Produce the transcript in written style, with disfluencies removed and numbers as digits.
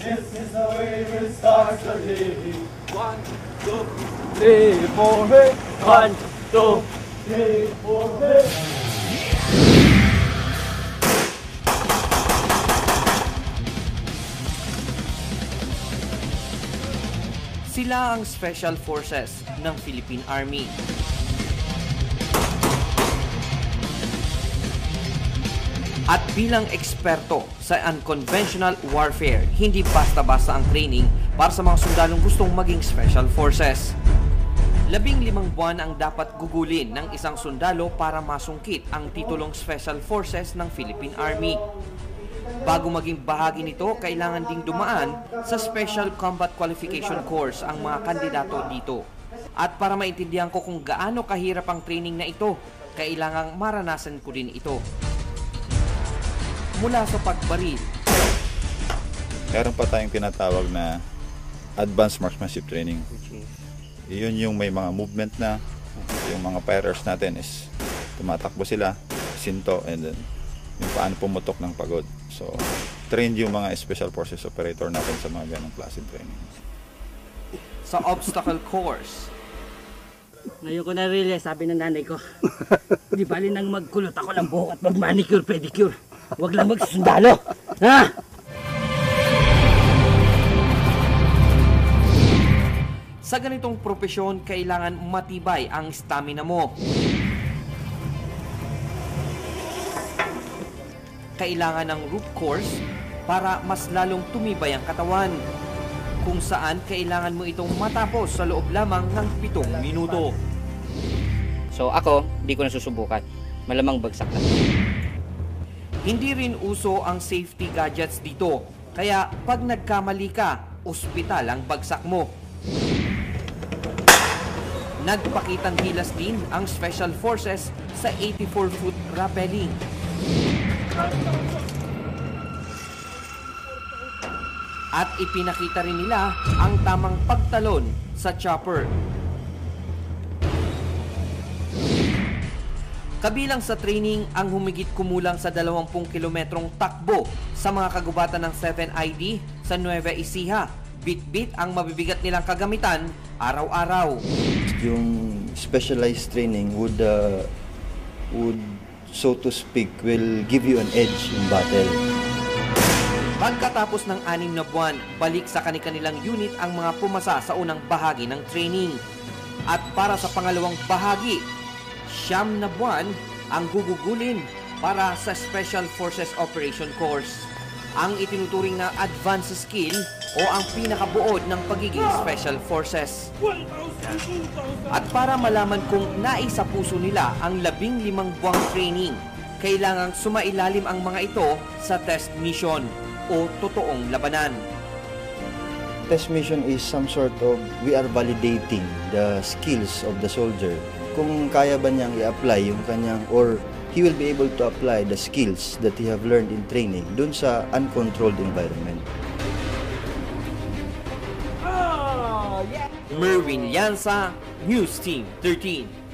This is the way we start the day. 1, 2, 3, 4, hey. 1, 2, 3, 4, hey. Sila ang Special Forces ng Philippine Army. At bilang eksperto sa unconventional warfare, hindi basta-basta ang training para sa mga sundalong gustong maging Special Forces. 15 buwan ang dapat gugulin ng isang sundalo para masungkit ang titulong Special Forces ng Philippine Army. Bago maging bahagi nito, kailangan ding dumaan sa Special Combat Qualification Course ang mga kandidato dito. At para maintindihan ko kung gaano kahirap ang training na ito, kailangang maranasan ko din ito. Mula sa pagbaril. Meron pa tayong tinatawag na Advanced Marksmanship Training. Iyon yung may mga movement na, yung mga fighters natin is tumatakbo sila, sinto, and then yung paano pumutok ng pagod. So, trained yung mga Special Forces operator natin sa mga ganong klaseng training. Sa obstacle course. Ngayon ko na-realize, sabi ng nanay ko, di bali nang magkulot ako ng buhok at mag-manicure, pedicure. Huwag lang magsundalo. Ha? Sa ganitong propesyon, kailangan matibay ang stamina mo. Kailangan ng root course para mas lalong tumibay ang katawan, kung saan kailangan mo itong matapos sa loob lamang ng 7 minuto. So ako, di ko nasusubukan. Malamang bagsak lang. Hindi rin uso ang safety gadgets dito, kaya pag nagkamali ka, ospital ang bagsak mo. Nagpakitang gilas din ang Special Forces sa 84-foot rappelling. At ipinakita rin nila ang tamang pagtalon sa chopper. Kabilang sa training ang humigit kumulang sa 20 kilometrong takbo sa mga kagubatan ng 7ID sa Nueva Ecija. Bit-bit ang mabibigat nilang kagamitan araw-araw. Yung specialized training would so to speak will give you an edge in battle. Pagkatapos ng 6 na buwan, balik sa kanilang unit ang mga pumasa sa unang bahagi ng training. At para sa pangalawang bahagi, 9 na buwan ang gugugulin para sa Special Forces Operation Course. Ang itinuturing na advanced skill o ang pinakabuod ng pagiging Special Forces. At para malaman kung nais sa puso nila ang 15 buwang training, kailangang sumailalim ang mga ito sa test mission o totoong labanan. Test mission is some sort of, we are validating the skills of the soldier. Kung kaya ba niyang i-apply yung kanyang, or he will be able to apply the skills that he have learned in training dun sa uncontrolled environment. Merwin Llanza, News Team 13.